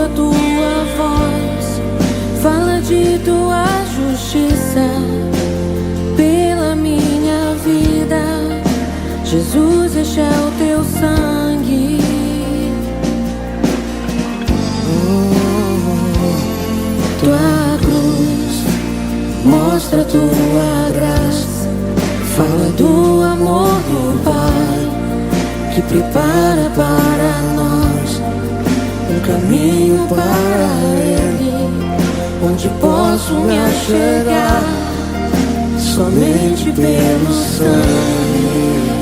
a tua voz, fala de tua justiça pela minha vida. Jesus, este é o teu sangue. Tua cruz mostra tua graça, fala do amor do Pai que prepara para nós um caminho para Ele, onde posso me achegar somente pelo sangue.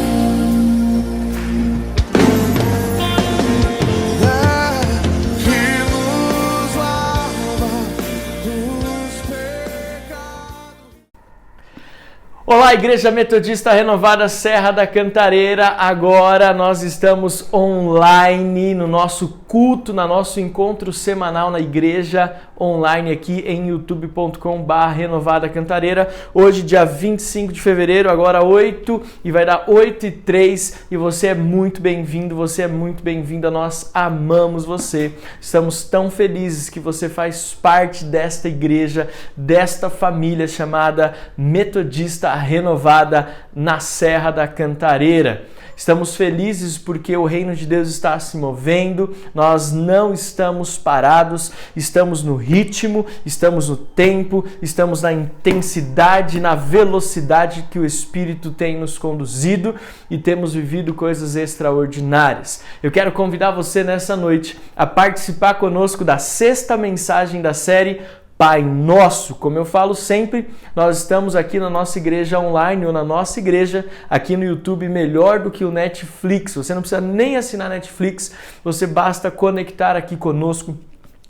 Olá, Igreja Metodista Renovada Serra da Cantareira. Agora nós estamos online no nosso culto, no nosso encontro semanal na igreja online aqui em youtube.com/Renovada Cantareira. Hoje, dia 25 de fevereiro, agora 8 e vai dar 8h03 e você é muito bem-vindo, você é muito bem-vinda. Nós amamos você. Estamos tão felizes que você faz parte desta igreja, desta família chamada Metodista Renovada na Serra da Cantareira. Estamos felizes porque o reino de Deus está se movendo, nós não estamos parados, estamos no ritmo, estamos no tempo, estamos na intensidade, na velocidade que o Espírito tem nos conduzido e temos vivido coisas extraordinárias. Eu quero convidar você nessa noite a participar conosco da 6ª mensagem da série Pai Nosso. Como eu falo sempre, nós estamos aqui na nossa igreja online ou na nossa igreja aqui no YouTube melhor do que o Netflix. Você não precisa nem assinar Netflix, você basta conectar aqui conosco.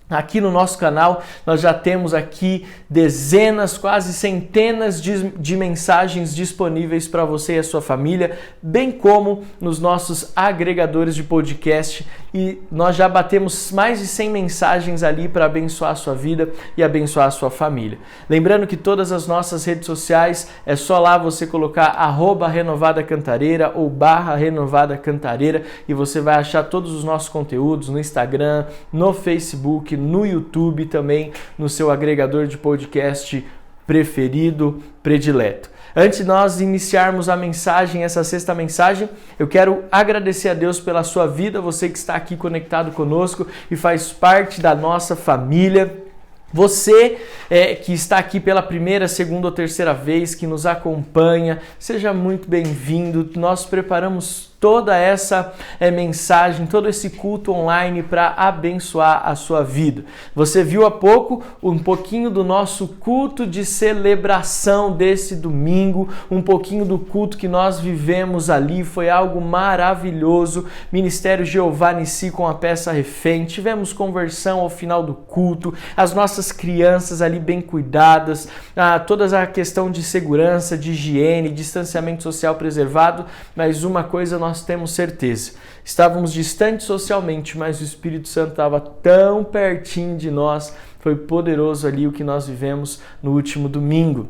Aqui no nosso canal nós já temos aqui dezenas, quase centenas de mensagens disponíveis para você e a sua família, bem como nos nossos agregadores de podcast, e nós já batemos mais de 100 mensagens ali para abençoar a sua vida e abençoar a sua família. Lembrando que todas as nossas redes sociais é só lá você colocar @renovadacantareira ou /renovadacantareira e você vai achar todos os nossos conteúdos no Instagram, no Facebook, no YouTube, também no seu agregador de podcast preferido, predileto. Antes de nós iniciarmos a mensagem, essa 6ª mensagem, eu quero agradecer a Deus pela sua vida, você que está aqui conectado conosco e faz parte da nossa família. Você que está aqui pela primeira, segunda ou terceira vez, que nos acompanha, seja muito bem-vindo. Nós preparamos toda essa mensagem, todo esse culto online para abençoar a sua vida. Você viu há pouco um pouquinho do nosso culto de celebração desse domingo, um pouquinho do culto que nós vivemos ali, foi algo maravilhoso. Ministério Jeová Nissi com a peça Refém, tivemos conversão ao final do culto, as nossas crianças ali bem cuidadas, toda a questão de segurança, de higiene, distanciamento social preservado, mas uma coisa nós temos certeza, estávamos distantes socialmente, mas o Espírito Santo estava tão pertinho de nós, foi poderoso ali o que nós vivemos no último domingo.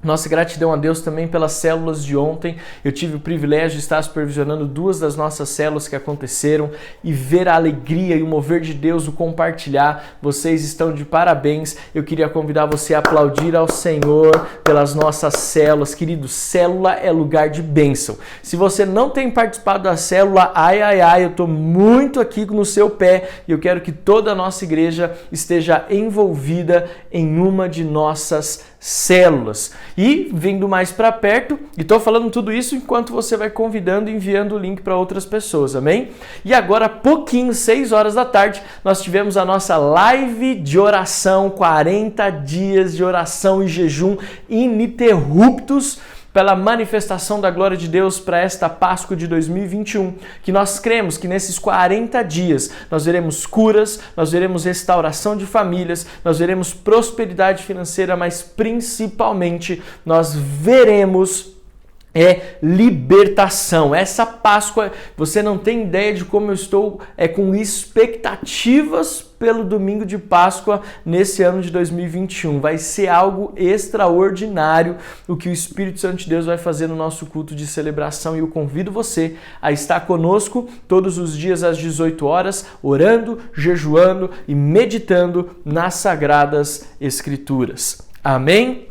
Nossa gratidão a Deus também pelas células de ontem. Eu tive o privilégio de estar supervisionando 2 das nossas células que aconteceram e ver a alegria e o mover de Deus, o compartilhar. Vocês estão de parabéns. Eu queria convidar você a aplaudir ao Senhor pelas nossas células. Querido, célula é lugar de bênção. Se você não tem participado da célula, eu estou muito aqui no seu pé e eu quero que toda a nossa igreja esteja envolvida em uma de nossas células. E vindo mais para perto, e estou falando tudo isso enquanto você vai convidando e enviando o link para outras pessoas, amém? E agora, pouquinho, 6 horas da tarde, nós tivemos a nossa live de oração, 40 dias de oração e jejum ininterruptos, pela manifestação da glória de Deus para esta Páscoa de 2021, que nós cremos que nesses 40 dias nós veremos curas, nós veremos restauração de famílias, nós veremos prosperidade financeira, mas principalmente nós veremos é libertação. Essa Páscoa, você não tem ideia de como eu estou com expectativas pelo domingo de Páscoa nesse ano de 2021. Vai ser algo extraordinário o que o Espírito Santo de Deus vai fazer no nosso culto de celebração, e eu convido você a estar conosco todos os dias às 18 horas, orando, jejuando e meditando nas Sagradas Escrituras. Amém?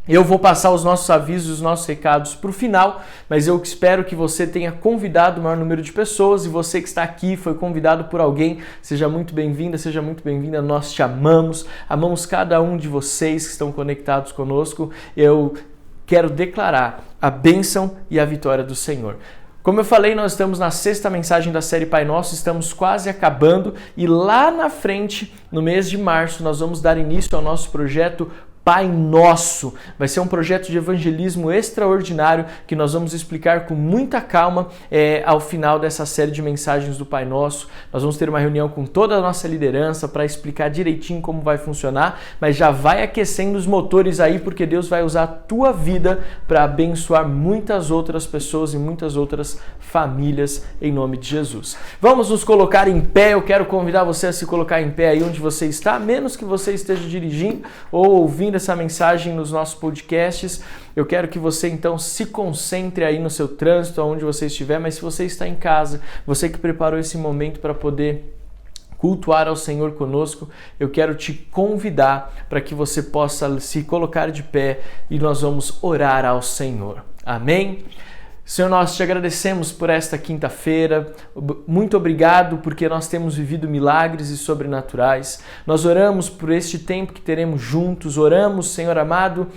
Eu vou passar os nossos avisos, os nossos recados para o final, mas eu espero que você tenha convidado o maior número de pessoas, e você que está aqui foi convidado por alguém, seja muito bem-vinda, seja muito bem-vinda. Nós te amamos, amamos cada um de vocês que estão conectados conosco. Eu quero declarar a bênção e a vitória do Senhor. Como eu falei, nós estamos na 6ª mensagem da série Pai Nosso, estamos quase acabando, e lá na frente, no mês de março, nós vamos dar início ao nosso projeto Pai Nosso. Vai ser um projeto de evangelismo extraordinário que nós vamos explicar com muita calma ao final dessa série de mensagens do Pai Nosso. Nós vamos ter uma reunião com toda a nossa liderança para explicar direitinho como vai funcionar, mas já vai aquecendo os motores aí, porque Deus vai usar a tua vida para abençoar muitas outras pessoas e muitas outras famílias em nome de Jesus. Vamos nos colocar em pé. Eu quero convidar você a se colocar em pé aí onde você está, a menos que você esteja dirigindo ou ouvindo essa mensagem nos nossos podcasts. Eu quero que você então se concentre aí no seu trânsito, aonde você estiver, mas se você está em casa, você que preparou esse momento para poder cultuar ao Senhor conosco, eu quero te convidar para que você possa se colocar de pé e nós vamos orar ao Senhor. Amém? Senhor, nós te agradecemos por esta quinta-feira. Muito obrigado porque nós temos vivido milagres e sobrenaturais. Nós oramos por este tempo que teremos juntos. Oramos, Senhor amado,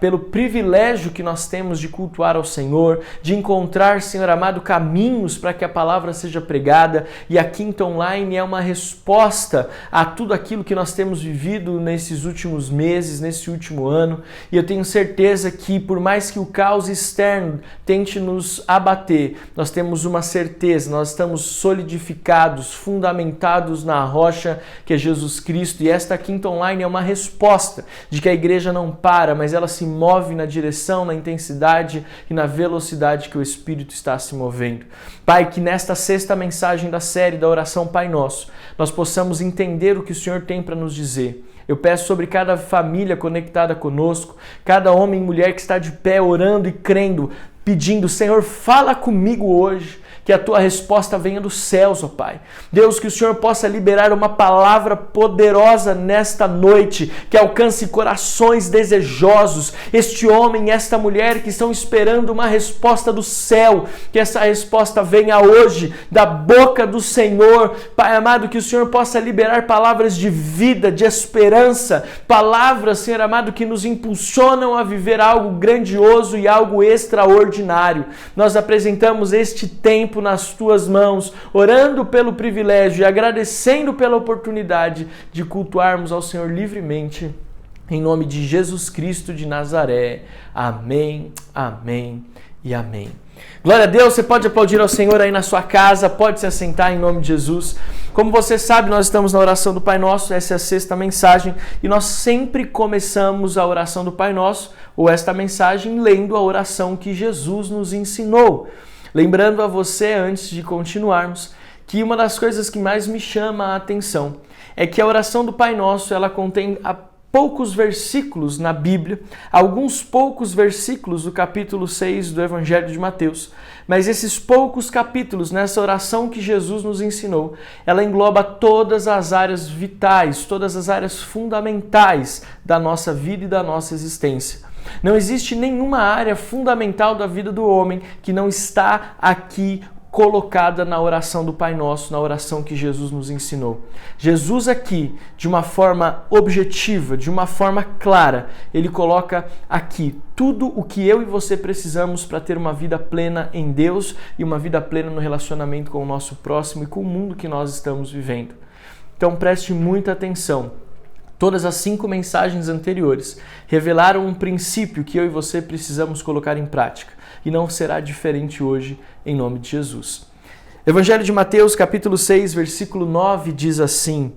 pelo privilégio que nós temos de cultuar ao Senhor, de encontrar, Senhor amado, caminhos para que a palavra seja pregada. E a Quinta Online é uma resposta a tudo aquilo que nós temos vivido nesses últimos meses, nesse último ano. E eu tenho certeza que, por mais que o caos externo tente nos abater, nós temos uma certeza, nós estamos solidificados, fundamentados na rocha que é Jesus Cristo, e esta Quinta Online é uma resposta de que a igreja não para, mas ela se move na direção, na intensidade e na velocidade que o Espírito está se movendo. Pai, que nesta 6ª mensagem da série da oração Pai Nosso, nós possamos entender o que o Senhor tem para nos dizer. Eu peço sobre cada família conectada conosco, cada homem e mulher que está de pé orando e crendo, pedindo, Senhor, fala comigo hoje, que a tua resposta venha dos céus, ó Pai. Deus, que o Senhor possa liberar uma palavra poderosa nesta noite, que alcance corações desejosos, este homem e esta mulher que estão esperando uma resposta do céu, que essa resposta venha hoje da boca do Senhor. Pai amado, que o Senhor possa liberar palavras de vida, de esperança, palavras, Senhor amado, que nos impulsionam a viver algo grandioso e algo extraordinário. Nós apresentamos este tempo nas tuas mãos, orando pelo privilégio e agradecendo pela oportunidade de cultuarmos ao Senhor livremente, em nome de Jesus Cristo de Nazaré. Amém, amém e amém. Glória a Deus. Você pode aplaudir ao Senhor aí na sua casa, pode se assentar em nome de Jesus. Como você sabe, nós estamos na oração do Pai Nosso, essa é a 6ª mensagem, e nós sempre começamos a oração do Pai Nosso, ou esta mensagem, lendo a oração que Jesus nos ensinou. Lembrando a você, antes de continuarmos, que uma das coisas que mais me chama a atenção é que a oração do Pai Nosso, ela contém poucos versículos na Bíblia, alguns poucos versículos do capítulo 6 do Evangelho de Mateus, mas esses poucos capítulos, nessa oração que Jesus nos ensinou, ela engloba todas as áreas vitais, todas as áreas fundamentais da nossa vida e da nossa existência. Não existe nenhuma área fundamental da vida do homem que não está aqui colocada na oração do Pai Nosso, na oração que Jesus nos ensinou. Jesus aqui, de uma forma objetiva, de uma forma clara, ele coloca aqui tudo o que eu e você precisamos para ter uma vida plena em Deus e uma vida plena no relacionamento com o nosso próximo e com o mundo que nós estamos vivendo. Então preste muita atenção. Todas as 5 mensagens anteriores revelaram um princípio que eu e você precisamos colocar em prática. E não será diferente hoje, em nome de Jesus. Evangelho de Mateus, capítulo 6, versículo 9, diz assim: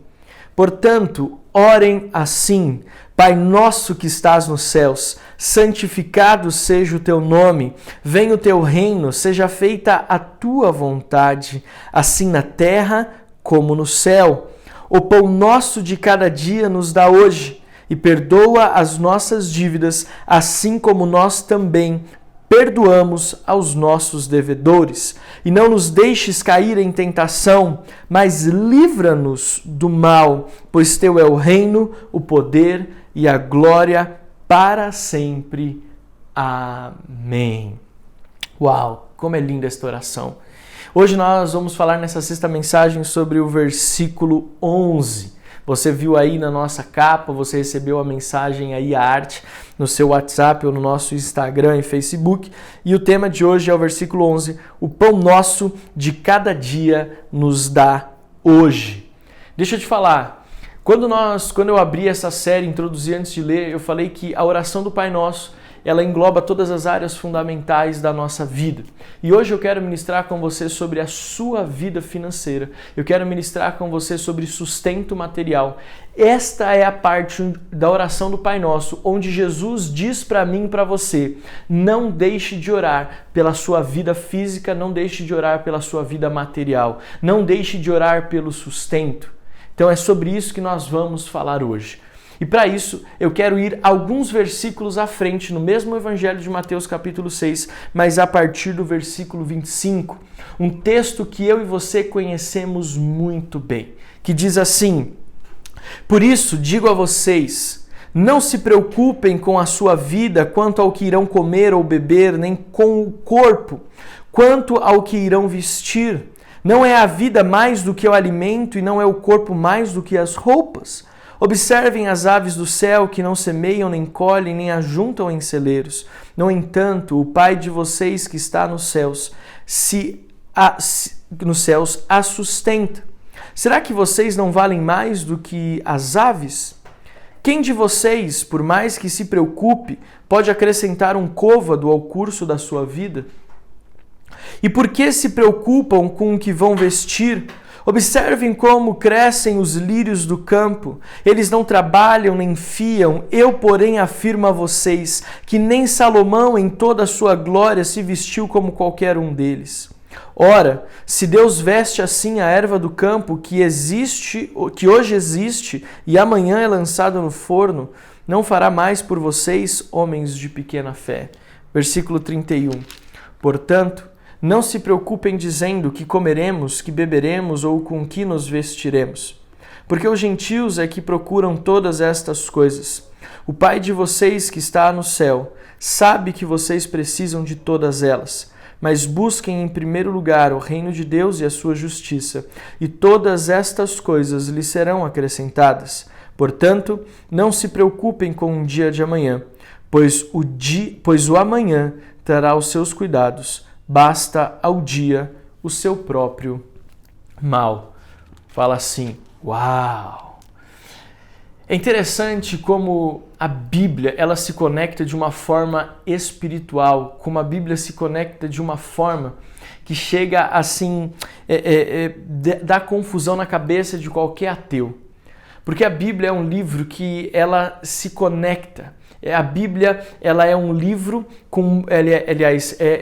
Portanto, orem assim: Pai nosso que estás nos céus, santificado seja o teu nome, venha o teu reino, seja feita a tua vontade, assim na terra como no céu. O pão nosso de cada dia nos dá hoje, e perdoa as nossas dívidas, assim como nós também perdoamos aos nossos devedores. E não nos deixes cair em tentação, mas livra-nos do mal, pois teu é o reino, o poder e a glória para sempre. Amém. Uau, como é linda esta oração. Hoje nós vamos falar nessa sexta mensagem sobre o versículo 11. Você viu aí na nossa capa, você recebeu a mensagem aí, a arte, no seu WhatsApp ou no nosso Instagram e Facebook. E o tema de hoje é o versículo 11. O pão nosso de cada dia nos dá hoje. Deixa eu te falar, quando eu abri essa série, introduzi antes de ler, eu falei que a oração do Pai Nosso, ela engloba todas as áreas fundamentais da nossa vida. E hoje eu quero ministrar com você sobre a sua vida financeira. Eu quero ministrar com você sobre sustento material. Esta é a parte da oração do Pai Nosso, onde Jesus diz para mim e para você: não deixe de orar pela sua vida física, não deixe de orar pela sua vida material, não deixe de orar pelo sustento. Então é sobre isso que nós vamos falar hoje. E para isso, eu quero ir alguns versículos à frente, no mesmo Evangelho de Mateus capítulo 6, mas a partir do versículo 25. Um texto que eu e você conhecemos muito bem, que diz assim: Por isso, digo a vocês, não se preocupem com a sua vida quanto ao que irão comer ou beber, nem com o corpo, quanto ao que irão vestir. Não é a vida mais do que o alimento e não é o corpo mais do que as roupas? Observem as aves do céu que não semeiam, nem colhem, nem ajuntam em celeiros. No entanto, o Pai de vocês que está nos céus, a sustenta. Será que vocês não valem mais do que as aves? Quem de vocês, por mais que se preocupe, pode acrescentar um côvado ao curso da sua vida? E por que se preocupam com o que vão vestir? Observem como crescem os lírios do campo. Eles não trabalham nem fiam. Eu, porém, afirmo a vocês que nem Salomão, em toda a sua glória, se vestiu como qualquer um deles. Ora, se Deus veste assim a erva do campo, que hoje existe e amanhã é lançada no forno, não fará mais por vocês, homens de pequena fé. Versículo 31. Portanto, não se preocupem dizendo que comeremos, que beberemos ou com que nos vestiremos. Porque os gentios é que procuram todas estas coisas. O Pai de vocês que está no céu sabe que vocês precisam de todas elas. Mas busquem em primeiro lugar o reino de Deus e a sua justiça, e todas estas coisas lhes serão acrescentadas. Portanto, não se preocupem com o dia de amanhã, pois o amanhã trará os seus cuidados. Basta ao dia o seu próprio mal. Fala assim, uau! É interessante como a Bíblia ela se conecta de uma forma espiritual, como a Bíblia se conecta de uma forma que chega assim, dá confusão na cabeça de qualquer ateu. Porque a Bíblia é um livro que ela se conecta. A Bíblia ela é um livro,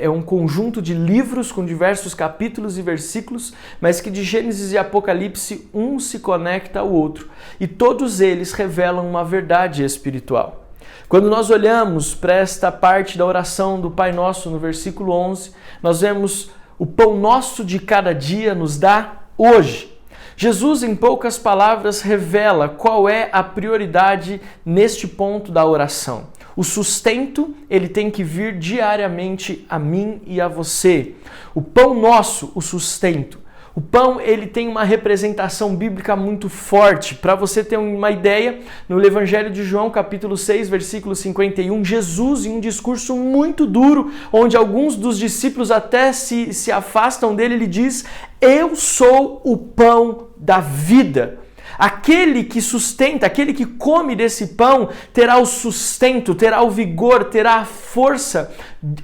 é um conjunto de livros com diversos capítulos e versículos, mas que de Gênesis e Apocalipse um se conecta ao outro. E todos eles revelam uma verdade espiritual. Quando nós olhamos para esta parte da oração do Pai Nosso, no versículo 11, nós vemos: o pão nosso de cada dia nos dá hoje. Jesus, em poucas palavras, revela qual é a prioridade neste ponto da oração. O sustento, ele tem que vir diariamente a mim e a você. O pão nosso, o sustento. O pão, ele tem uma representação bíblica muito forte. Para você ter uma ideia, no Evangelho de João, capítulo 6, versículo 51, Jesus, em um discurso muito duro, onde alguns dos discípulos até se afastam dele, ele diz: eu sou o pão da vida. Aquele que sustenta, aquele que come desse pão, terá o sustento, terá o vigor, terá a força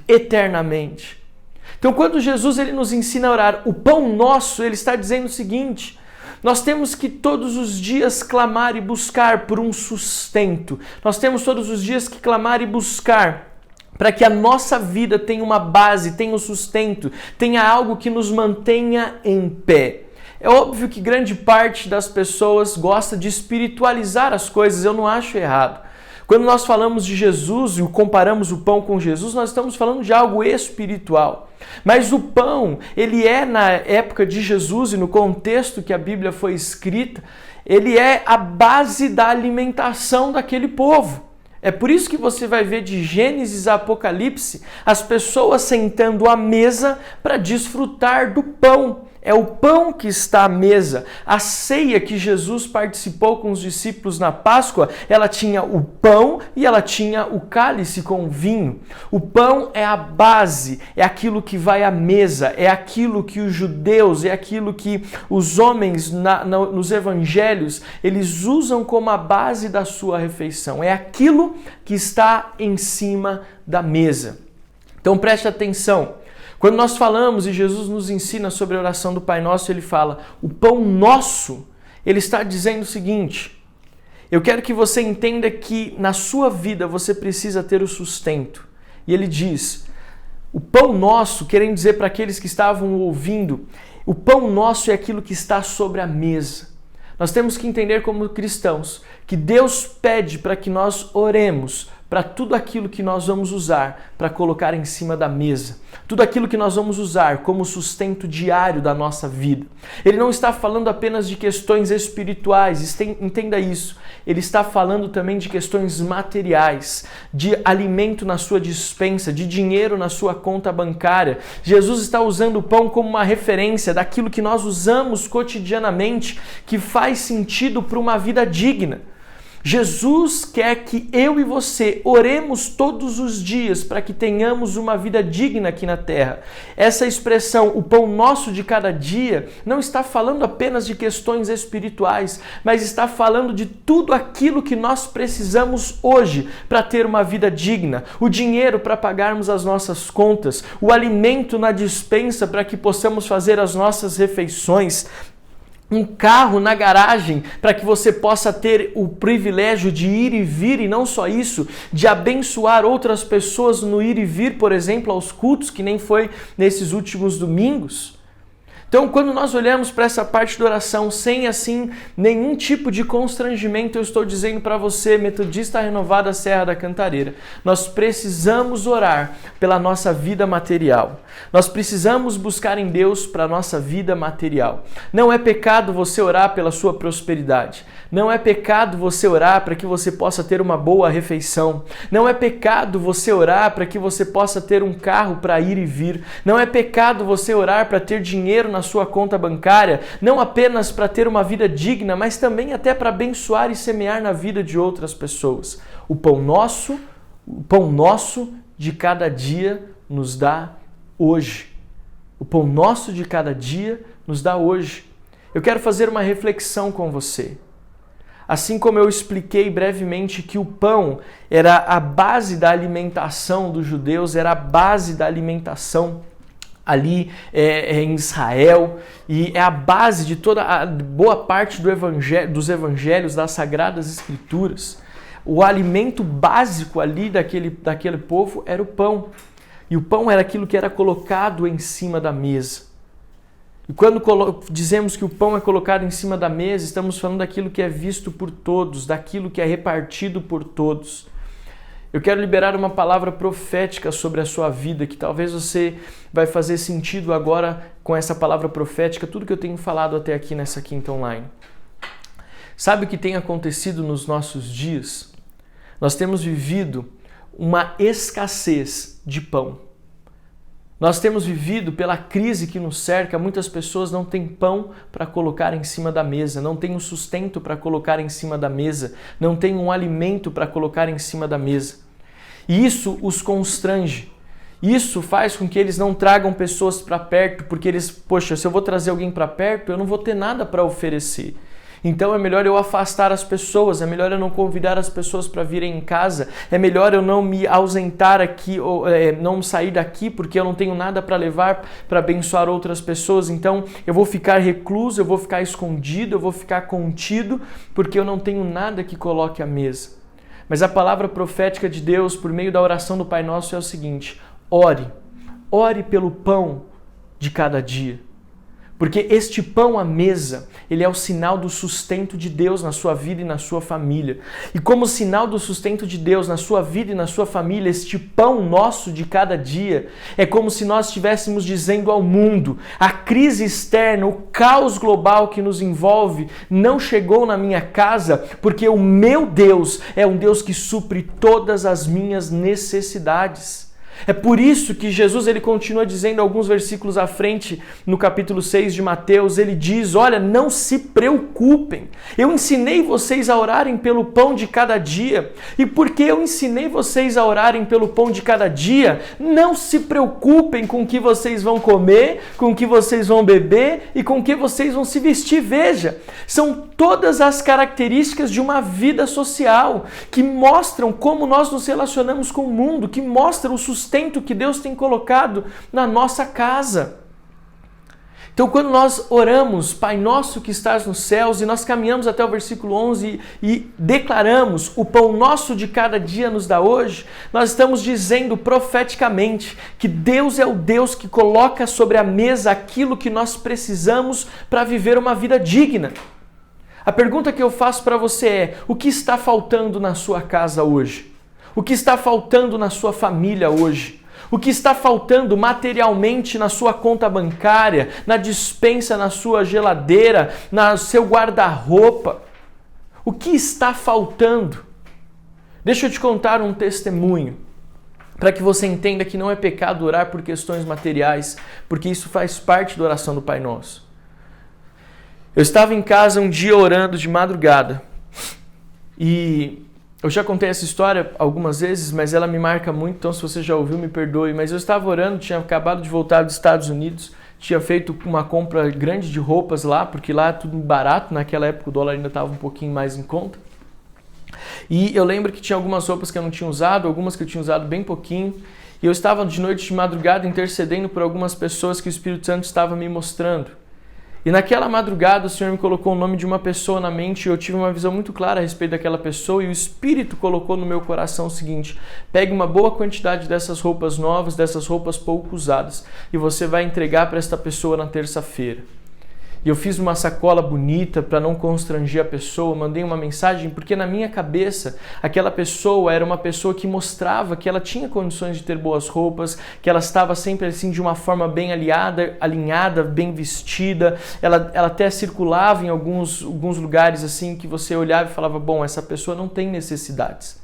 eternamente. Então, quando Jesus ele nos ensina a orar o pão nosso, ele está dizendo o seguinte: Nós temos que todos os dias clamar e buscar por um sustento. Nós temos todos os dias que clamar e buscar para que a nossa vida tenha uma base, tenha um sustento, tenha algo que nos mantenha em pé. É óbvio que grande parte das pessoas gosta de espiritualizar as coisas, eu não acho errado. Quando nós falamos de Jesus e comparamos o pão com Jesus, nós estamos falando de algo espiritual. Mas o pão, ele é na época de Jesus e no contexto que a Bíblia foi escrita, ele é a base da alimentação daquele povo. É por isso que você vai ver de Gênesis a Apocalipse as pessoas sentando à mesa para desfrutar do pão. É o pão que está à mesa. A ceia que Jesus participou com os discípulos na Páscoa, ela tinha o pão e ela tinha o cálice com vinho. O pão é a base, é aquilo que vai à mesa, é aquilo que os judeus, é aquilo que os homens nos evangelhos, eles usam como a base da sua refeição. É aquilo que está em cima da mesa. Então preste atenção. Quando nós falamos e Jesus nos ensina sobre a oração do Pai Nosso, ele fala, o pão nosso, ele está dizendo o seguinte, eu quero que você entenda que na sua vida você precisa ter o sustento. E ele diz, o pão nosso, querendo dizer para aqueles que estavam ouvindo, o pão nosso é aquilo que está sobre a mesa. Nós temos que entender como cristãos que Deus pede para que nós oremos para tudo aquilo que nós vamos usar para colocar em cima da mesa. Tudo aquilo que nós vamos usar como sustento diário da nossa vida. Ele não está falando apenas de questões espirituais, entenda isso. Ele está falando também de questões materiais, de alimento na sua despensa, de dinheiro na sua conta bancária. Jesus está usando o pão como uma referência daquilo que nós usamos cotidianamente, que faz sentido para uma vida digna. Jesus quer que eu e você oremos todos os dias para que tenhamos uma vida digna aqui na terra. Essa expressão, o pão nosso de cada dia, não está falando apenas de questões espirituais, mas está falando de tudo aquilo que nós precisamos hoje para ter uma vida digna. O dinheiro para pagarmos as nossas contas, o alimento na despensa para que possamos fazer as nossas refeições, um carro na garagem para que você possa ter o privilégio de ir e vir, e não só isso, de abençoar outras pessoas no ir e vir, por exemplo, aos cultos, que nem foi nesses últimos domingos. Então, quando nós olhamos para essa parte da oração sem, assim, nenhum tipo de constrangimento, eu estou dizendo para você, Metodista Renovada Serra da Cantareira, nós precisamos orar pela nossa vida material. Nós precisamos buscar em Deus para a nossa vida material. Não é pecado você orar pela sua prosperidade. Não é pecado você orar para que você possa ter uma boa refeição. Não é pecado você orar para que você possa ter um carro para ir e vir. Não é pecado você orar para ter dinheiro na sua conta bancária, não apenas para ter uma vida digna, mas também até para abençoar e semear na vida de outras pessoas. O pão nosso de cada dia nos dá hoje. O pão nosso de cada dia nos dá hoje. Eu quero fazer uma reflexão com você. Assim como eu expliquei brevemente que o pão era a base da alimentação dos judeus, era a base da alimentação ali em Israel, e é a base de toda a boa parte dos evangelhos, das Sagradas Escrituras. O alimento básico ali daquele povo era o pão. E o pão era aquilo que era colocado em cima da mesa. E quando dizemos que o pão é colocado em cima da mesa, estamos falando daquilo que é visto por todos, daquilo que é repartido por todos. Eu quero liberar uma palavra profética sobre a sua vida, que talvez você vai fazer sentido agora com essa palavra profética, tudo que eu tenho falado até aqui nessa quinta online. Sabe o que tem acontecido nos nossos dias? Nós temos vivido uma escassez de pão. Nós temos vivido pela crise que nos cerca, muitas pessoas não têm pão para colocar em cima da mesa, não têm um sustento para colocar em cima da mesa, não têm um alimento para colocar em cima da mesa. E isso os constrange. Isso faz com que eles não tragam pessoas para perto, porque eles, poxa, se eu vou trazer alguém para perto, eu não vou ter nada para oferecer. Então é melhor eu afastar as pessoas, é melhor eu não convidar as pessoas para virem em casa, é melhor eu não me ausentar aqui, ou não sair daqui porque eu não tenho nada para levar para abençoar outras pessoas, então eu vou ficar recluso, eu vou ficar escondido, eu vou ficar contido porque eu não tenho nada que coloque à mesa. Mas a palavra profética de Deus por meio da oração do Pai Nosso é o seguinte: ore pelo pão de cada dia. Porque este pão à mesa, ele é o sinal do sustento de Deus na sua vida e na sua família. E como sinal do sustento de Deus na sua vida e na sua família, este pão nosso de cada dia, é como se nós estivéssemos dizendo ao mundo: a crise externa, o caos global que nos envolve, não chegou na minha casa, porque o meu Deus é um Deus que supre todas as minhas necessidades. É por isso que Jesus ele continua dizendo alguns versículos à frente, no capítulo 6 de Mateus, ele diz: olha, não se preocupem, eu ensinei vocês a orarem pelo pão de cada dia, e porque eu ensinei vocês a orarem pelo pão de cada dia, não se preocupem com o que vocês vão comer, com o que vocês vão beber e com o que vocês vão se vestir. Veja, são todas as características de uma vida social que mostram como nós nos relacionamos com o mundo, que mostram o sustento que Deus tem colocado na nossa casa. Então, quando nós oramos, Pai Nosso que estás nos céus, e nós caminhamos até o versículo 11 e declaramos: o pão nosso de cada dia nos dá hoje, nós estamos dizendo profeticamente que Deus é o Deus que coloca sobre a mesa aquilo que nós precisamos para viver uma vida digna. A pergunta que eu faço para você é: o que está faltando na sua casa hoje? O que está faltando na sua família hoje? O que está faltando materialmente na sua conta bancária, na despensa, na sua geladeira, no seu guarda-roupa? O que está faltando? Deixa eu te contar um testemunho, para que você entenda que não é pecado orar por questões materiais, porque isso faz parte da oração do Pai Nosso. Eu estava em casa um dia orando de madrugada, e eu já contei essa história algumas vezes, mas ela me marca muito, então se você já ouviu, me perdoe. Mas eu estava orando, tinha acabado de voltar dos Estados Unidos, tinha feito uma compra grande de roupas lá, porque lá é tudo barato, naquela época o dólar ainda estava um pouquinho mais em conta. E eu lembro que tinha algumas roupas que eu não tinha usado, algumas que eu tinha usado bem pouquinho, e eu estava de noite de madrugada intercedendo por algumas pessoas que o Espírito Santo estava me mostrando. E naquela madrugada o Senhor me colocou o nome de uma pessoa na mente e eu tive uma visão muito clara a respeito daquela pessoa, e o Espírito colocou no meu coração o seguinte: pegue uma boa quantidade dessas roupas novas, dessas roupas pouco usadas, e você vai entregar para esta pessoa na terça-feira. E eu fiz uma sacola bonita para não constranger a pessoa, mandei uma mensagem, porque na minha cabeça aquela pessoa era uma pessoa que mostrava que ela tinha condições de ter boas roupas, que ela estava sempre assim de uma forma bem alinhada, bem vestida. Ela até circulava em alguns lugares assim que você olhava e falava: bom, essa pessoa não tem necessidades.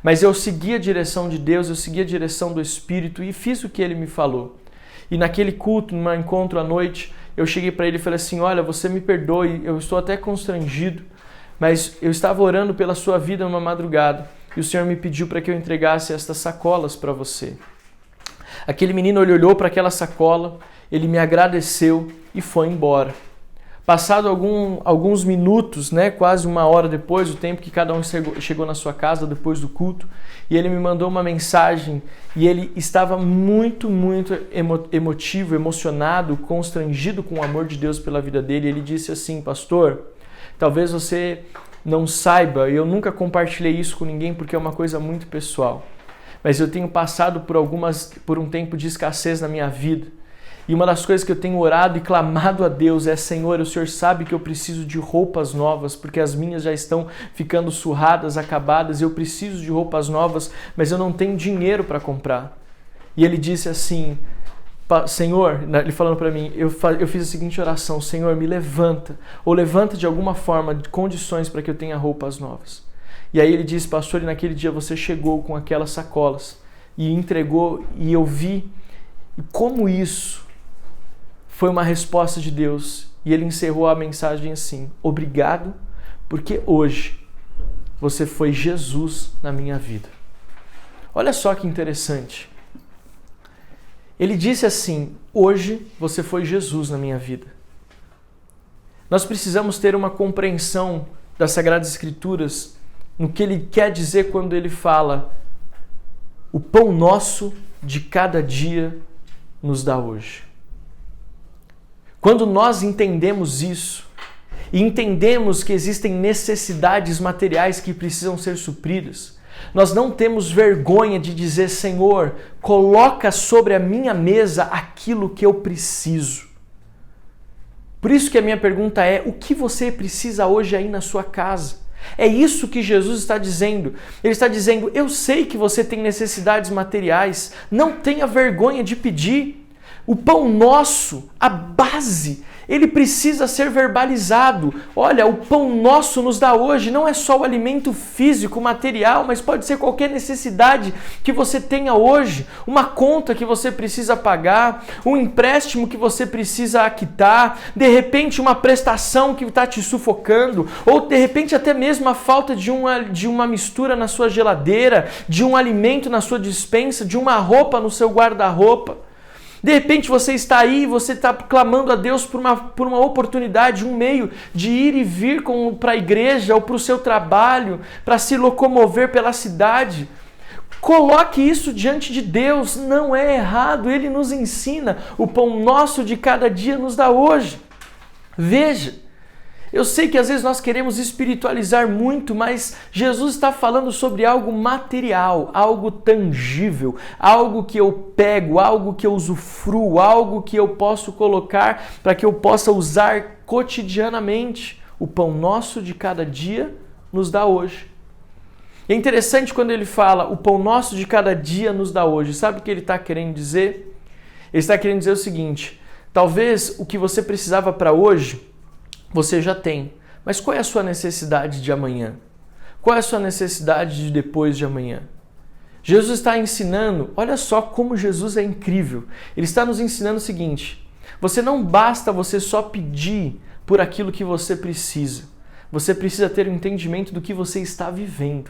Mas eu segui a direção de Deus, eu segui a direção do Espírito e fiz o que Ele me falou. E naquele culto, num encontro à noite, eu cheguei para ele e falei assim: olha, você me perdoe, eu estou até constrangido, mas eu estava orando pela sua vida numa madrugada e o Senhor me pediu para que eu entregasse estas sacolas para você. Aquele menino olhou para aquela sacola, ele me agradeceu e foi embora. Passado alguns minutos, quase uma hora depois, o tempo que cada um chegou na sua casa depois do culto, e ele me mandou uma mensagem e ele estava muito, muito emotivo, emocionado, constrangido com o amor de Deus pela vida dele. Ele disse assim: pastor, talvez você não saiba, eu nunca compartilhei isso com ninguém porque é uma coisa muito pessoal, mas eu tenho passado por um tempo de escassez na minha vida. E uma das coisas que eu tenho orado e clamado a Deus é: Senhor, o Senhor sabe que eu preciso de roupas novas, porque as minhas já estão ficando surradas, acabadas, e eu preciso de roupas novas, mas eu não tenho dinheiro para comprar. E ele disse assim: Senhor, ele falando para mim, eu fiz a seguinte oração: Senhor, me levanta, ou levanta de alguma forma de condições para que eu tenha roupas novas. E aí ele disse: pastor, e naquele dia você chegou com aquelas sacolas e entregou, e eu vi como isso foi uma resposta de Deus. E ele encerrou a mensagem assim: obrigado, porque hoje você foi Jesus na minha vida. Olha só que interessante. Ele disse assim: hoje você foi Jesus na minha vida. Nós precisamos ter uma compreensão das Sagradas Escrituras no que ele quer dizer quando ele fala: o pão nosso de cada dia nos dá hoje. Quando nós entendemos isso e entendemos que existem necessidades materiais que precisam ser supridas, nós não temos vergonha de dizer: Senhor, coloca sobre a minha mesa aquilo que eu preciso. Por isso que a minha pergunta é: o que você precisa hoje aí na sua casa? É isso que Jesus está dizendo. Ele está dizendo: eu sei que você tem necessidades materiais, não tenha vergonha de pedir. O pão nosso, a base, ele precisa ser verbalizado. Olha, o pão nosso nos dá hoje, não é só o alimento físico, material, mas pode ser qualquer necessidade que você tenha hoje. Uma conta que você precisa pagar, um empréstimo que você precisa quitar, de repente uma prestação que está te sufocando, ou de repente até mesmo a falta de uma mistura na sua geladeira, de um alimento na sua despensa, de uma roupa no seu guarda-roupa. De repente você está aí, você está clamando a Deus por uma oportunidade, um meio de ir e vir para a igreja ou para o seu trabalho, para se locomover pela cidade. Coloque isso diante de Deus, não é errado, Ele nos ensina. O pão nosso de cada dia nos dá hoje. Veja, eu sei que às vezes nós queremos espiritualizar muito, mas Jesus está falando sobre algo material, algo tangível, algo que eu pego, algo que eu usufruo, algo que eu posso colocar para que eu possa usar cotidianamente. O pão nosso de cada dia nos dá hoje. É interessante quando ele fala: o pão nosso de cada dia nos dá hoje. Sabe o que ele está querendo dizer? Ele está querendo dizer o seguinte: talvez o que você precisava para hoje você já tem, mas qual é a sua necessidade de amanhã? Qual é a sua necessidade de depois de amanhã? Jesus está ensinando, olha só como Jesus é incrível. Ele está nos ensinando o seguinte: não basta você só pedir por aquilo que você precisa. Você precisa ter um entendimento do que você está vivendo.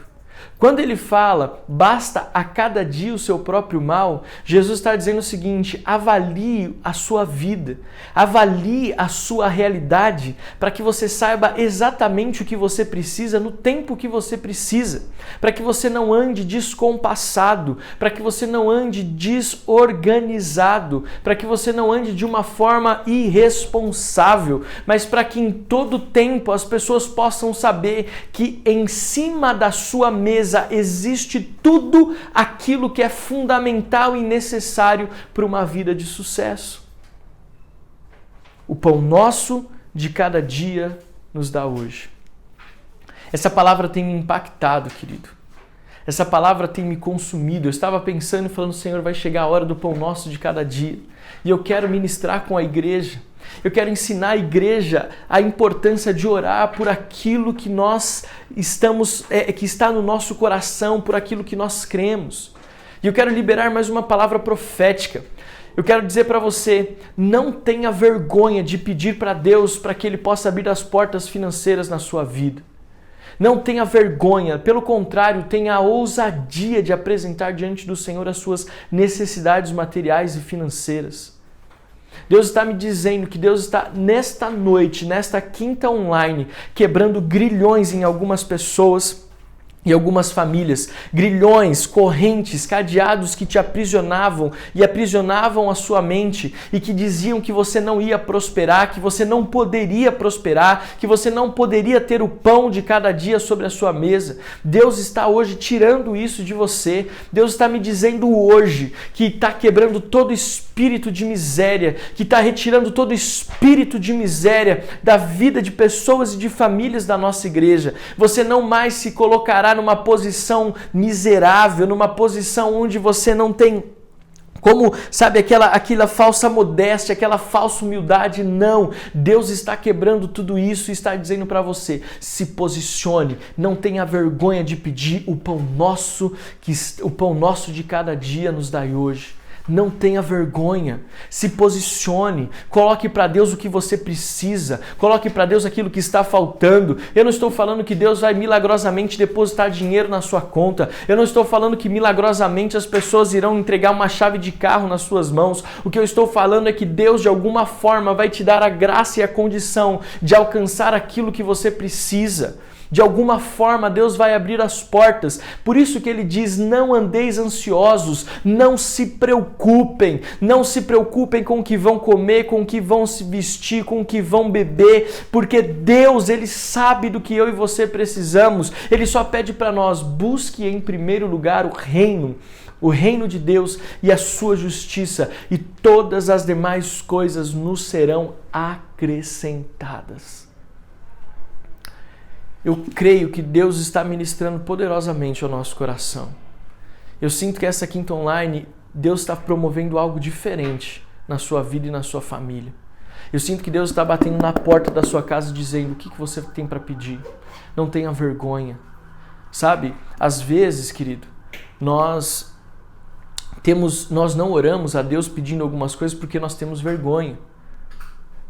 Quando ele fala, basta a cada dia o seu próprio mal, Jesus está dizendo o seguinte: avalie a sua vida, avalie a sua realidade, para que você saiba exatamente o que você precisa no tempo que você precisa, para que você não ande descompassado, para que você não ande desorganizado, para que você não ande de uma forma irresponsável, mas para que em todo tempo as pessoas possam saber que em cima da sua mesa existe tudo aquilo que é fundamental e necessário para uma vida de sucesso. O pão nosso de cada dia nos dá hoje. Essa palavra tem me impactado, querido. Essa palavra tem me consumido. Eu estava pensando e falando: Senhor, vai chegar a hora do pão nosso de cada dia. E eu quero ministrar com a igreja. Eu quero ensinar a igreja a importância de orar por aquilo que nós que está no nosso coração, por aquilo que nós cremos. E eu quero liberar mais uma palavra profética. Eu quero dizer para você: não tenha vergonha de pedir para Deus para que Ele possa abrir as portas financeiras na sua vida. Não tenha vergonha, pelo contrário, tenha a ousadia de apresentar diante do Senhor as suas necessidades materiais e financeiras. Deus está me dizendo que Deus está nesta noite, nesta quinta online, quebrando grilhões em algumas pessoas e algumas famílias, grilhões, correntes, cadeados que te aprisionavam e aprisionavam a sua mente e que diziam que você não ia prosperar, que você não poderia prosperar, que você não poderia ter o pão de cada dia sobre a sua mesa. Deus está hoje tirando isso de você. Deus está me dizendo hoje que está quebrando todo espírito de miséria, que está retirando todo espírito de miséria da vida de pessoas e de famílias da nossa igreja. Você não mais se colocará numa posição miserável, numa posição onde você não tem como, sabe, aquela falsa modéstia, aquela falsa humildade. Não, Deus está quebrando tudo isso e está dizendo para você: se posicione, não tenha vergonha de pedir o pão nosso de cada dia nos dai hoje. Não tenha vergonha, se posicione, coloque para Deus o que você precisa, coloque para Deus aquilo que está faltando. Eu não estou falando que Deus vai milagrosamente depositar dinheiro na sua conta, eu não estou falando que milagrosamente as pessoas irão entregar uma chave de carro nas suas mãos. O que eu estou falando é que Deus de alguma forma vai te dar a graça e a condição de alcançar aquilo que você precisa. De alguma forma Deus vai abrir as portas. Por isso que ele diz: não andeis ansiosos, não se preocupem com o que vão comer, com o que vão se vestir, com o que vão beber, porque Deus, ele sabe do que eu e você precisamos. Ele só pede para nós: busque em primeiro lugar o reino de Deus e a sua justiça, e todas as demais coisas nos serão acrescentadas. Eu creio que Deus está ministrando poderosamente ao nosso coração. Eu sinto que essa quinta online, Deus está promovendo algo diferente na sua vida e na sua família. Eu sinto que Deus está batendo na porta da sua casa dizendo: o que você tem para pedir? Não tenha vergonha. Sabe, às vezes, querido, nós não oramos a Deus pedindo algumas coisas porque nós temos vergonha.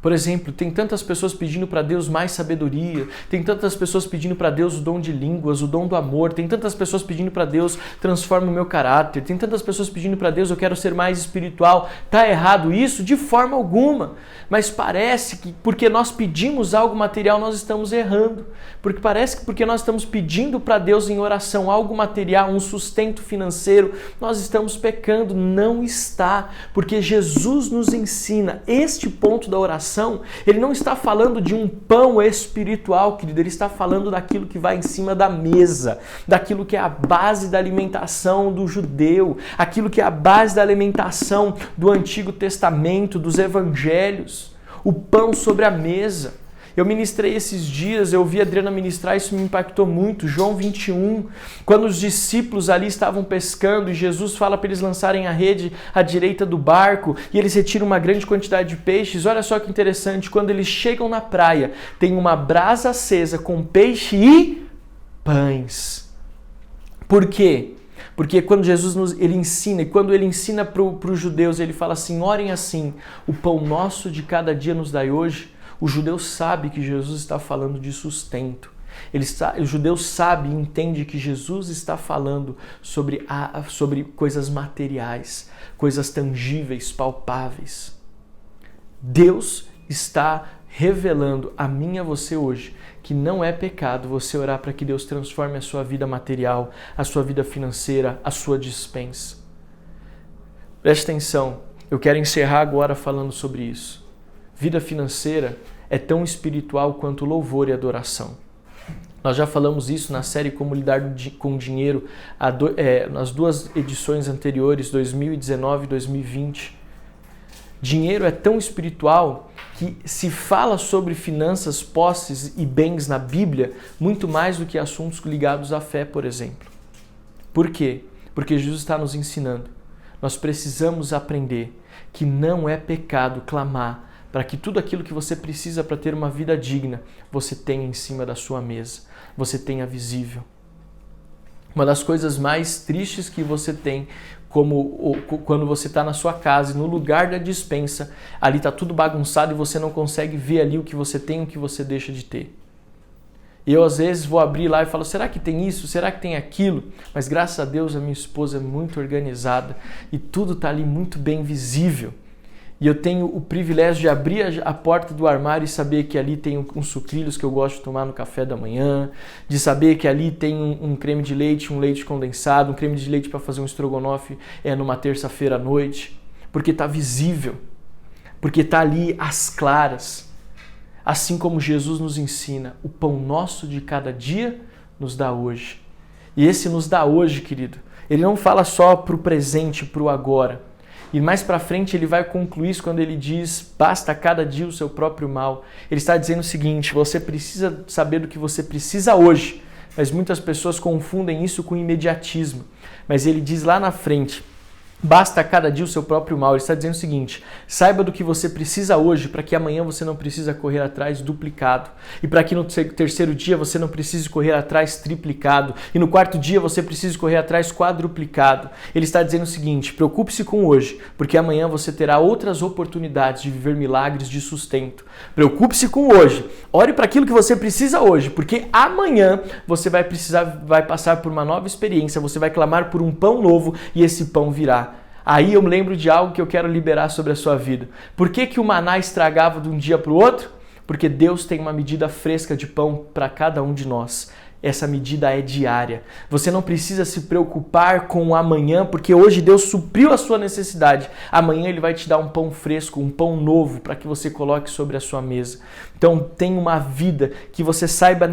Por exemplo, tem tantas pessoas pedindo para Deus mais sabedoria, tem tantas pessoas pedindo para Deus o dom de línguas, o dom do amor, tem tantas pessoas pedindo para Deus: transforma o meu caráter, tem tantas pessoas pedindo para Deus: eu quero ser mais espiritual. Tá errado isso? De forma alguma. Mas parece que porque nós pedimos algo material, nós estamos errando. Porque parece que porque nós estamos pedindo para Deus em oração algo material, um sustento financeiro, nós estamos pecando. Não está, porque Jesus nos ensina este ponto da oração. Ele não está falando de um pão espiritual, querido, ele está falando daquilo que vai em cima da mesa, daquilo que é a base da alimentação do judeu, aquilo que é a base da alimentação do Antigo Testamento, dos evangelhos, o pão sobre a mesa. Eu ministrei esses dias, eu vi a Adriana ministrar, isso me impactou muito. João 21, quando os discípulos ali estavam pescando e Jesus fala para eles lançarem a rede à direita do barco e eles retiram uma grande quantidade de peixes. Olha só que interessante, quando eles chegam na praia, tem uma brasa acesa com peixe e pães. Por quê? Porque quando Jesus ele ensina, e quando ele ensina para os judeus, ele fala assim: orem assim, o pão nosso de cada dia nos dai hoje. O judeu sabe que Jesus está falando de sustento. O judeu sabe e entende que Jesus está falando sobre coisas materiais, coisas tangíveis, palpáveis. Deus está revelando a mim e a você hoje que não é pecado você orar para que Deus transforme a sua vida material, a sua vida financeira, a sua despensa. Preste atenção, eu quero encerrar agora falando sobre isso. Vida financeira é tão espiritual quanto louvor e adoração. Nós já falamos isso na série Como Lidar com Dinheiro, nas duas edições anteriores, 2019 e 2020. Dinheiro é tão espiritual que se fala sobre finanças, posses e bens na Bíblia muito mais do que assuntos ligados à fé, por exemplo. Por quê? Porque Jesus está nos ensinando. Nós precisamos aprender que não é pecado clamar para que tudo aquilo que você precisa para ter uma vida digna, você tenha em cima da sua mesa, você tenha visível. Uma das coisas mais tristes que você tem, quando você está na sua casa e no lugar da despensa, ali está tudo bagunçado e você não consegue ver ali o que você tem e o que você deixa de ter. E eu às vezes vou abrir lá e falo: será que tem isso? Será que tem aquilo? Mas graças a Deus a minha esposa é muito organizada e tudo está ali muito bem visível. E eu tenho o privilégio de abrir a porta do armário e saber que ali tem uns sucrilhos que eu gosto de tomar no café da manhã, de saber que ali tem um creme de leite, um leite condensado, um creme de leite para fazer um estrogonofe numa terça-feira à noite, porque está visível, porque está ali às claras. Assim como Jesus nos ensina, o pão nosso de cada dia nos dá hoje. E esse nos dá hoje, querido, ele não fala só para o presente, para o agora. E mais para frente ele vai concluir isso quando ele diz: basta cada dia o seu próprio mal. Ele está dizendo o seguinte: você precisa saber do que você precisa hoje, mas muitas pessoas confundem isso com imediatismo. Mas ele diz lá na frente Basta a cada dia o seu próprio mal. Ele está dizendo o seguinte: saiba do que você precisa hoje para que amanhã você não precisa correr atrás duplicado. E para que no terceiro dia você não precise correr atrás triplicado. E no quarto dia você precise correr atrás quadruplicado. Ele está dizendo o seguinte: preocupe-se com hoje, porque amanhã você terá outras oportunidades de viver milagres de sustento. Preocupe-se com hoje. Ore para aquilo que você precisa hoje, porque amanhã você vai passar por uma nova experiência, você vai clamar por um pão novo e esse pão virá. Aí eu me lembro de algo que eu quero liberar sobre a sua vida. Por que o maná estragava de um dia para o outro? Porque Deus tem uma medida fresca de pão para cada um de nós. Essa medida é diária. Você não precisa se preocupar com o amanhã, porque hoje Deus supriu a sua necessidade. Amanhã Ele vai te dar um pão fresco, um pão novo, para que você coloque sobre a sua mesa. Então tenha uma vida que você saiba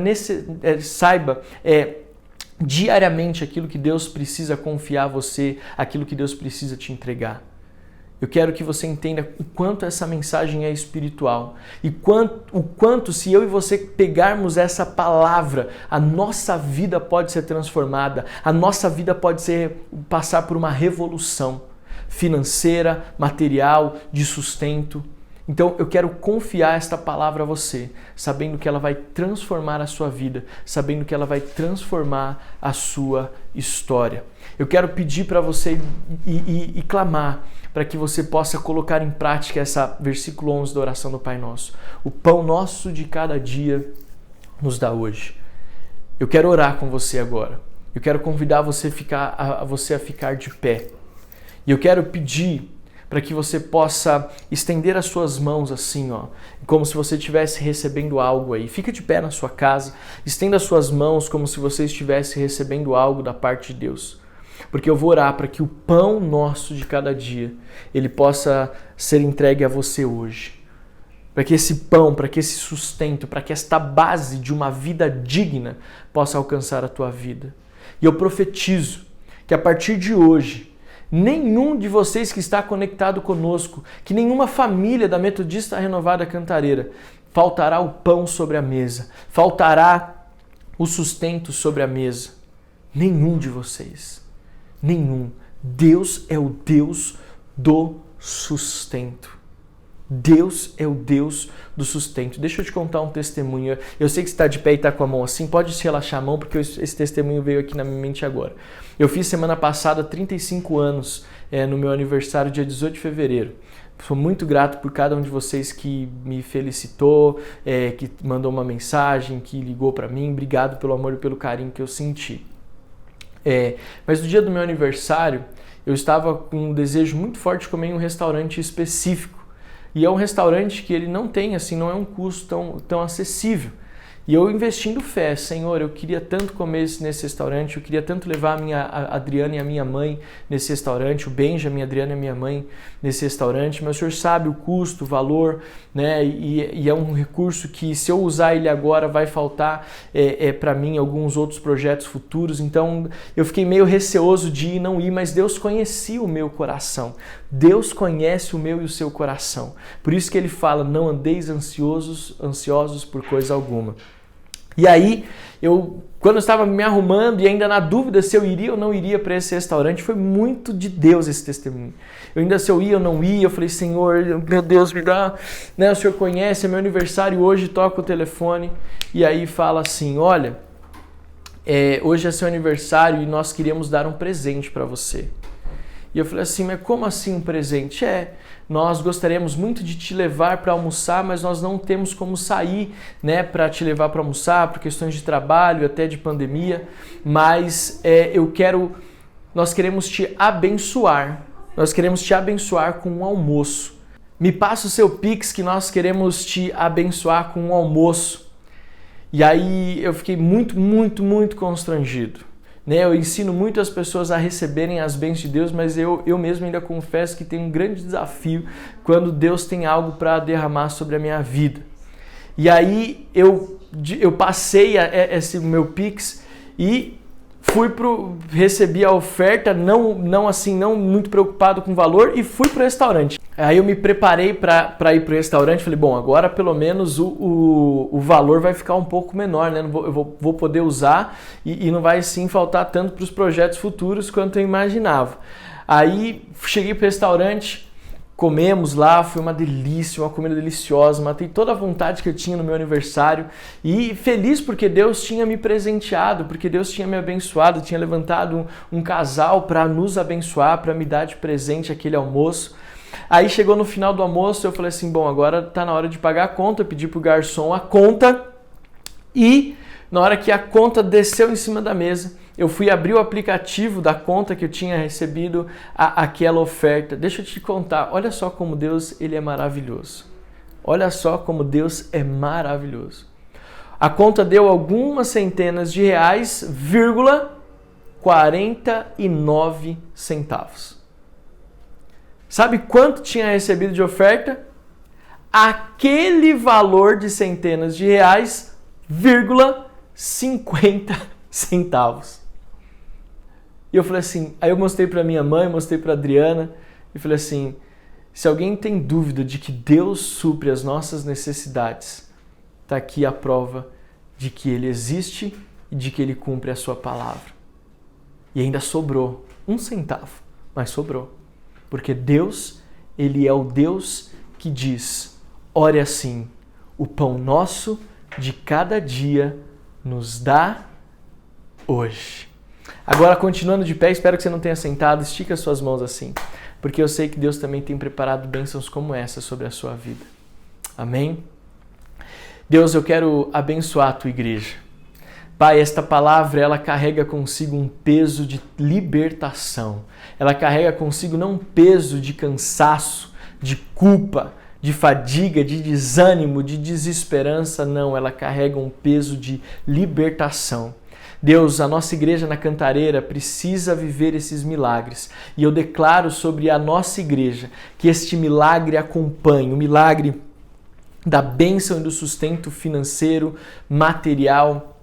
diariamente aquilo que Deus precisa confiar a você, aquilo que Deus precisa te entregar. Eu quero que você entenda o quanto essa mensagem é espiritual e o quanto se eu e você pegarmos essa palavra, a nossa vida pode ser transformada, a nossa vida pode passar por uma revolução financeira, material, de sustento. Então eu quero confiar esta palavra a você, sabendo que ela vai transformar a sua vida, sabendo que ela vai transformar a sua história. Eu quero pedir para você e clamar para que você possa colocar em prática essa versículo 11 da oração do Pai Nosso. O pão nosso de cada dia nos dá hoje. Eu quero orar com você agora. Eu quero convidar você a ficar de pé. E eu quero pedir para que você possa estender as suas mãos assim, ó, como se você estivesse recebendo algo aí. Fica de pé na sua casa, estenda as suas mãos como se você estivesse recebendo algo da parte de Deus. Porque eu vou orar para que o pão nosso de cada dia, ele possa ser entregue a você hoje. Para que esse pão, para que esse sustento, para que esta base de uma vida digna possa alcançar a tua vida. E eu profetizo que a partir de hoje, nenhum de vocês que está conectado conosco, que nenhuma família da Metodista Renovada Cantareira, faltará o pão sobre a mesa, faltará o sustento sobre a mesa. Nenhum de vocês. Nenhum. Deus é o Deus do sustento. Deus é o Deus do sustento. Deixa eu te contar um testemunho. Eu sei que você está de pé e está com a mão assim. Pode se relaxar a mão, porque esse testemunho veio aqui na minha mente agora. Eu fiz semana passada 35 anos no meu aniversário, dia 18 de fevereiro. Sou muito grato por cada um de vocês que me felicitou, que mandou uma mensagem, que ligou para mim. Obrigado pelo amor e pelo carinho que eu senti. Mas no dia do meu aniversário, eu estava com um desejo muito forte de comer em um restaurante específico. E é um restaurante que ele não tem, assim, não é um custo tão acessível. E eu investindo fé, Senhor, eu queria tanto comer nesse restaurante, eu queria tanto levar a Adriana e a minha mãe nesse restaurante, o Benjamin, a Adriana e a minha mãe nesse restaurante, mas o Senhor sabe o custo, o valor, né? E é um recurso que, se eu usar ele agora, vai faltar para mim alguns outros projetos futuros. Então eu fiquei meio receoso de ir, não ir, mas Deus conhecia o meu coração. Deus conhece o meu e o seu coração. Por isso que ele fala: não andeis ansiosos por coisa alguma. E aí, quando eu estava me arrumando e ainda na dúvida se eu iria ou não iria para esse restaurante, foi muito de Deus esse testemunho. Se eu ia ou não ia, eu falei: Senhor, meu Deus, me dá, né? O Senhor conhece, é meu aniversário hoje, toca o telefone e aí fala assim: olha, hoje é seu aniversário e nós queríamos dar um presente para você. E eu falei assim: mas como assim um presente? Nós gostaríamos muito de te levar para almoçar, mas nós não temos como sair, né, para te levar para almoçar, por questões de trabalho, até de pandemia, mas nós queremos te abençoar. Nós queremos te abençoar com um almoço. Me passa o seu Pix que nós queremos te abençoar com um almoço. E aí eu fiquei muito, muito, muito constrangido. Eu ensino muito as pessoas a receberem as bênçãos de Deus, mas eu mesmo ainda confesso que tem um grande desafio quando Deus tem algo para derramar sobre a minha vida. E aí eu passei esse meu Pix e recebi a oferta, não muito preocupado com o valor, e fui para o restaurante. Aí eu me preparei para ir para o restaurante, falei: bom, agora pelo menos o valor vai ficar um pouco menor, né? Eu vou poder usar e não vai sim faltar tanto para os projetos futuros quanto eu imaginava. Aí cheguei pro restaurante, comemos lá, foi uma delícia, uma comida deliciosa, matei toda a vontade que eu tinha no meu aniversário e feliz porque Deus tinha me presenteado, porque Deus tinha me abençoado, tinha levantado um casal para nos abençoar, para me dar de presente aquele almoço. Aí chegou no final do almoço, eu falei assim, bom, agora tá na hora de pagar a conta, eu pedi pro garçom a conta e na hora que a conta desceu em cima da mesa, eu fui abrir o aplicativo da conta que eu tinha recebido aquela oferta. Deixa eu te contar, olha só como Deus ele é maravilhoso. Olha só como Deus é maravilhoso. A conta deu algumas centenas de reais, 49 centavos. Sabe quanto tinha recebido de oferta? Aquele valor de centenas de reais, 50 centavos. E eu falei assim, aí eu mostrei para minha mãe, mostrei para Adriana e falei assim, se alguém tem dúvida de que Deus supre as nossas necessidades, está aqui a prova de que Ele existe e de que Ele cumpre a sua palavra. E ainda sobrou 1 centavo, mas sobrou. Porque Deus, Ele é o Deus que diz, ore assim, o pão nosso de cada dia nos dá hoje. Agora, continuando de pé, espero que você não tenha sentado, estica suas mãos assim, porque eu sei que Deus também tem preparado bênçãos como essa sobre a sua vida. Amém? Deus, eu quero abençoar a tua igreja. Pai, esta palavra, ela carrega consigo um peso de libertação. Ela carrega consigo não um peso de cansaço, de culpa, de fadiga, de desânimo, de desesperança, não. Ela carrega um peso de libertação. Deus, a nossa igreja na Cantareira precisa viver esses milagres. E eu declaro sobre a nossa igreja que este milagre acompanhe, o milagre da bênção e do sustento financeiro, material.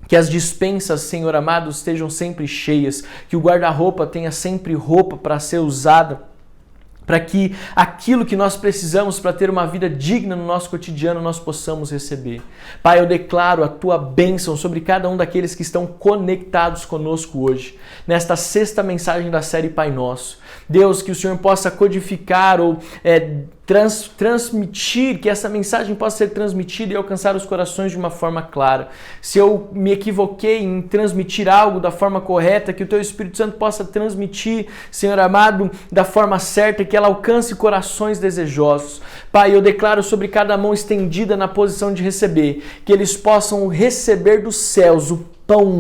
Que as dispensas, Senhor amado, estejam sempre cheias. Que o guarda-roupa tenha sempre roupa para ser usada. Para que aquilo que nós precisamos para ter uma vida digna no nosso cotidiano nós possamos receber. Pai, eu declaro a tua bênção sobre cada um daqueles que estão conectados conosco hoje, nesta 6ª mensagem da série Pai Nosso. Deus, que o Senhor possa codificar ou transmitir, que essa mensagem possa ser transmitida e alcançar os corações de uma forma clara. Se eu me equivoquei em transmitir algo da forma correta, que o Teu Espírito Santo possa transmitir, Senhor amado, da forma certa, que ela alcance corações desejosos. Pai, eu declaro sobre cada mão estendida na posição de receber, que eles possam receber dos céus o pão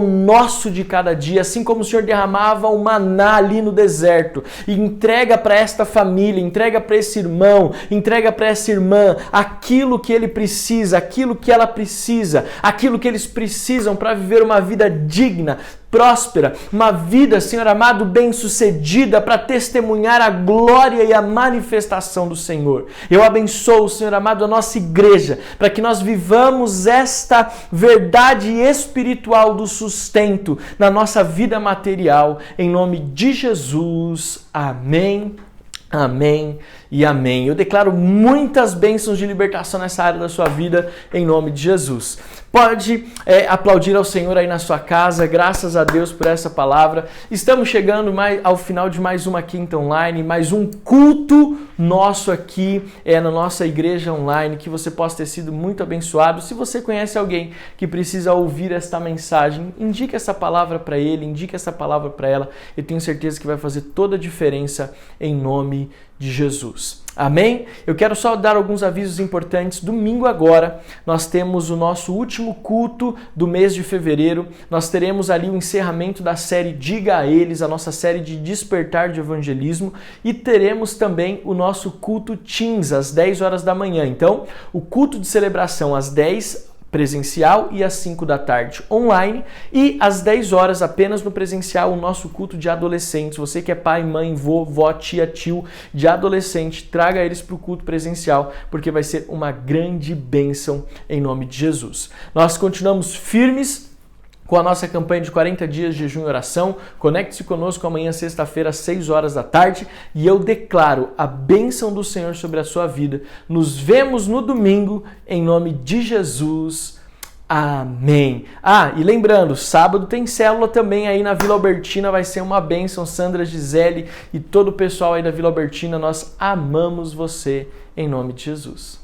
nosso de cada dia, assim como o Senhor derramava o maná ali no deserto, e entrega para esta família, entrega para esse irmão, entrega para essa irmã aquilo que ele precisa, aquilo que ela precisa, aquilo que eles precisam para viver uma vida digna, próspera, uma vida, Senhor amado, bem-sucedida para testemunhar a glória e a manifestação do Senhor. Eu abençoo, Senhor amado, a nossa igreja, para que nós vivamos esta verdade espiritual do sustento na nossa vida material, em nome de Jesus. Amém. Amém e amém. Eu declaro muitas bênçãos de libertação nessa área da sua vida, em nome de Jesus. Pode aplaudir ao Senhor aí na sua casa, graças a Deus por essa palavra. Estamos chegando ao final de mais uma quinta online, mais um culto nosso aqui na nossa igreja online, que você possa ter sido muito abençoado. Se você conhece alguém que precisa ouvir esta mensagem, indique essa palavra para ele, indique essa palavra para ela. Eu tenho certeza que vai fazer toda a diferença em nome de Jesus. Amém? Eu quero só dar alguns avisos importantes. Domingo agora, nós temos o nosso último culto do mês de fevereiro. Nós teremos ali o encerramento da série Diga a Eles, a nossa série de despertar de evangelismo. E teremos também o nosso culto Teens, às 10 horas da manhã. Então, o culto de celebração às 10 presencial e às 5 da tarde online, e às 10 horas apenas no presencial o nosso culto de adolescentes. Você que é pai, mãe, vó, tia, tio de adolescente, traga eles para o culto presencial, porque vai ser uma grande bênção em nome de Jesus. Nós continuamos firmes com a nossa campanha de 40 dias de jejum e oração. Conecte-se conosco amanhã, sexta-feira, às 6 horas da tarde, e eu declaro a bênção do Senhor sobre a sua vida. Nos vemos no domingo, em nome de Jesus. Amém. E lembrando, sábado tem célula também aí na Vila Albertina, vai ser uma bênção. Sandra, Gisele e todo o pessoal aí da Vila Albertina, nós amamos você em nome de Jesus.